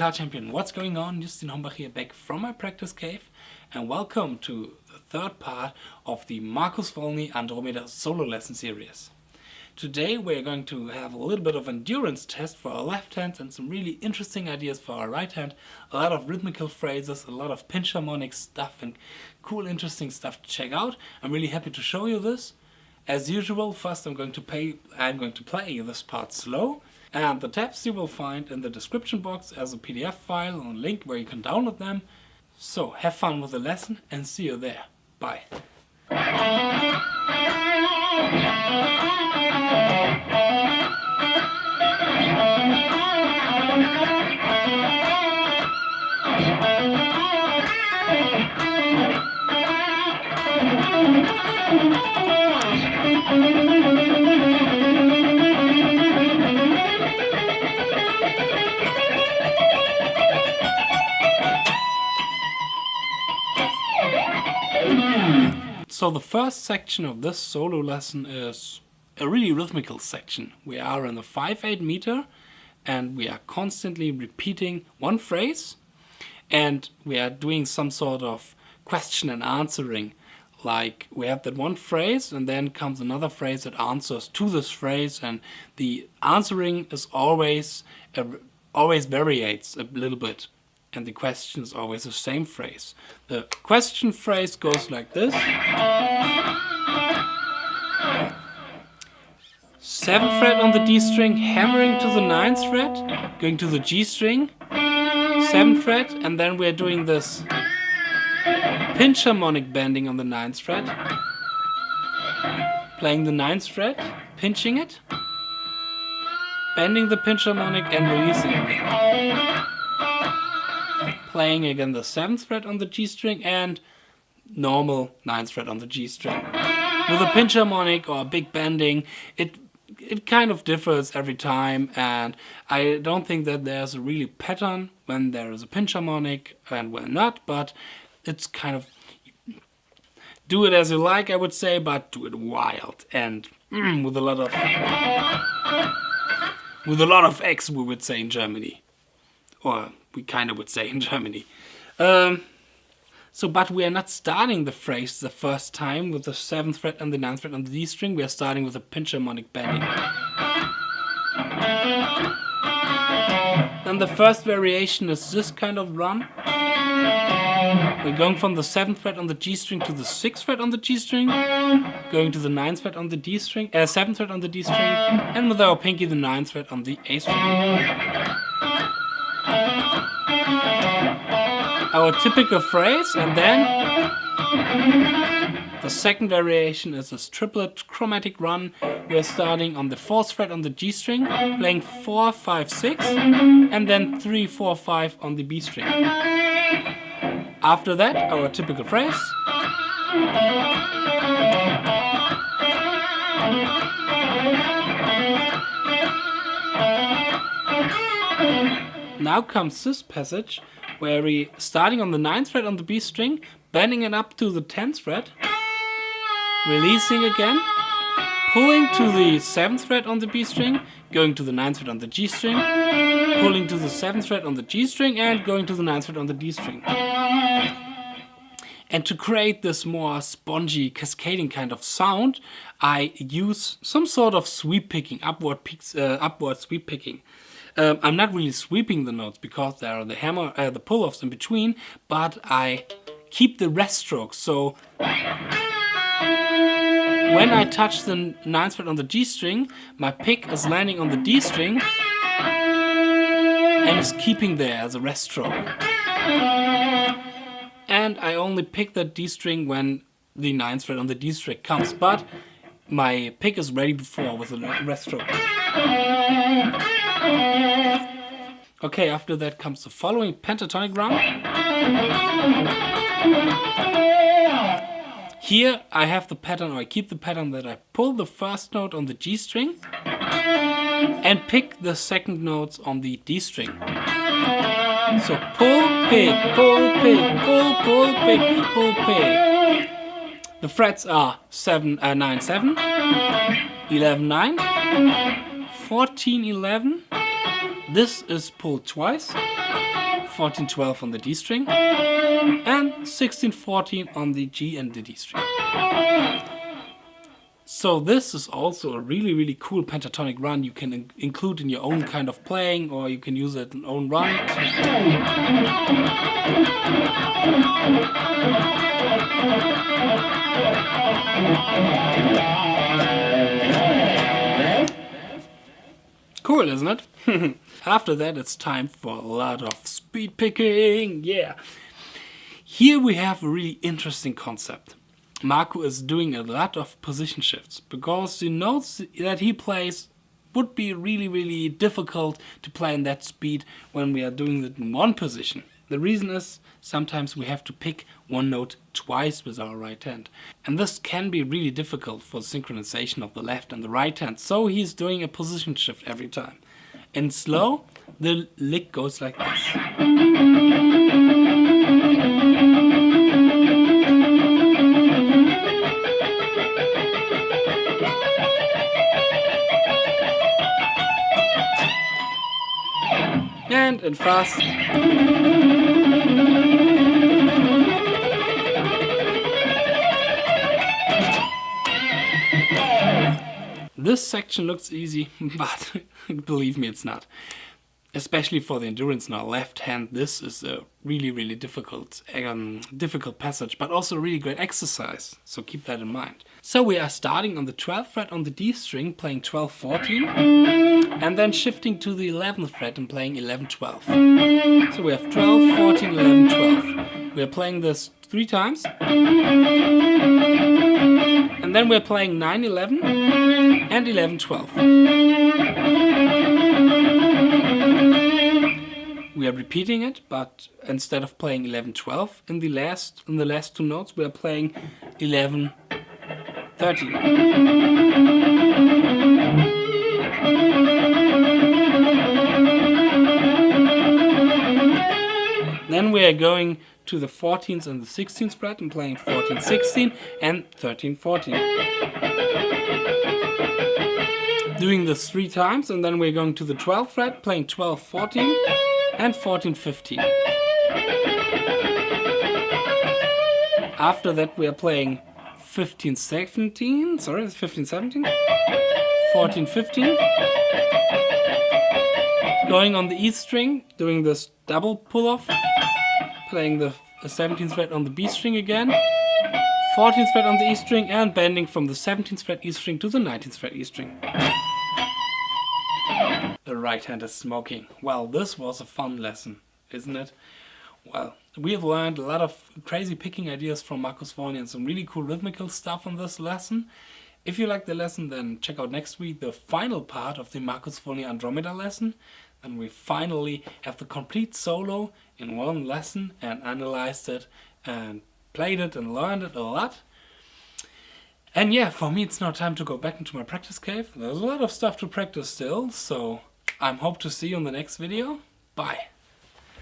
guitar champion. What's going on? Justin Hombach here, back from my practice cave, and welcome to the third part of the Sfogli Andromeda solo lesson series. Today we're going to have a little bit of endurance test for our left hand and some really interesting ideas for our right hand. A lot of rhythmical phrases, a lot of pinch harmonic stuff and cool interesting stuff to check out. I'm really happy to show you this. As usual, first I'm going to play this part slow. And the tabs you will find in the description box as a PDF file and a link where you can download them. So have fun with the lesson and see you there. Bye. So the first section of this solo lesson is a really rhythmical section. We are in the 5/8 meter and we are constantly repeating one phrase and we are doing some sort of question and answering. Like we have that one phrase and then comes another phrase that answers to this phrase, and the answering is always varies a little bit. And the question is always the same phrase. The question phrase goes like this. 7th fret on the D string, hammering to the 9th fret, going to the G string, 7th fret, and then we're doing this pinch harmonic bending on the 9th fret, playing the 9th fret, pinching it, bending the pinch harmonic and releasing it. Playing again the 7th fret on the G string and normal 9th fret on the G string. With a pinch harmonic or a big bending, it kind of differs every time, and I don't think that there's a really pattern when there is a pinch harmonic and when not, but it's kind of do it as you like, I would say, but do it wild and with a lot of X, we would say in Germany. Or we kind of would say in Germany. But we are not starting the phrase the first time with the 7th fret and the 9th fret on the D string. We are starting with a pinch harmonic bending. And the first variation is this kind of run. We're going from the 7th fret on the G string to the 6th fret on the G string, going to the 9th fret on the D string, 7th fret on the D string, and with our pinky the 9th fret on the A string. Our typical phrase, and then the second variation is this triplet chromatic run. We're starting on the 4th fret on the G string, playing 4, 5, 6, and then 3, 4, 5 on the B string. After that, our typical phrase. Now comes this passage where we starting on the 9th fret on the B string, bending it up to the 10th fret, releasing again, pulling to the 7th fret on the B string, going to the 9th fret on the G string, pulling to the 7th fret on the G string and going to the 9th fret on the D string. And to create this more spongy, cascading kind of sound, I use some sort of sweep picking, upward sweep picking. I'm not really sweeping the notes because there are the pull-offs in between, but I keep the rest strokes. So when I touch the 9th fret on the G string, my pick is landing on the D string and is keeping there as a rest stroke. And I only pick that D string when the 9th fret on the D string comes, but my pick is ready before with a rest stroke. Okay, after that comes the following pentatonic run. Here I have the pattern, or I keep the pattern that I pull the first note on the G string and pick the second notes on the D string. So pull, pick, pull, pick, pull, pull, pick, pull, pick. The frets are 9, 7, 11, 9, 14, 11. This is pulled twice. 14-12 on the D string, and 16-14 on the G and the D string. So this is also a really cool pentatonic run you can include in your own kind of playing, or you can use it in own run. Cool, isn't it? After that, it's time for a lot of speed picking. Yeah. Here we have a really interesting concept. Marco is doing a lot of position shifts because the notes that he plays would be really difficult to play in that speed when we are doing it in one position. The reason is sometimes we have to pick one note twice with our right hand. And this can be really difficult for synchronization of the left and the right hand. So he's doing a position shift every time. In slow, the lick goes like this. And in fast. This section looks easy, but believe me, it's not. Especially for the endurance in our left hand, this is a really difficult passage, but also a really great exercise. So keep that in mind. So we are starting on the 12th fret on the D string, playing 12-14, and then shifting to the 11th fret and playing 11-12. So we have 12-14, 11-12. We are playing this 3 times, and then we're playing 9-11 and 11-12. We are repeating it, but instead of playing 11-12 in the last 2 notes, we are playing 11-13. Then we are going to the 14th and the 16th fret and playing 14-16 and 13-14. Doing this 3 times, and then we're going to the 12th fret, playing 12-14 and 14-15. After that we are playing 15-17, 14-15. Going on the E string, doing this double pull-off, playing the 17th fret on the B string again, 14th fret on the E string, and bending from the 17th fret E string to the 19th fret E string. The right hand is smoking. Well, this was a fun lesson, isn't it? Well, we have learned a lot of crazy picking ideas from Marco Sfogli and some really cool rhythmical stuff on this lesson. If you like the lesson, then check out next week the final part of the Marco Sfogli Andromeda lesson. And we finally have the complete solo in one lesson and analyzed it and played it and learned it a lot. And yeah, for me it's now time to go back into my practice cave. There's a lot of stuff to practice still, so I hope to see you in the next video. Bye!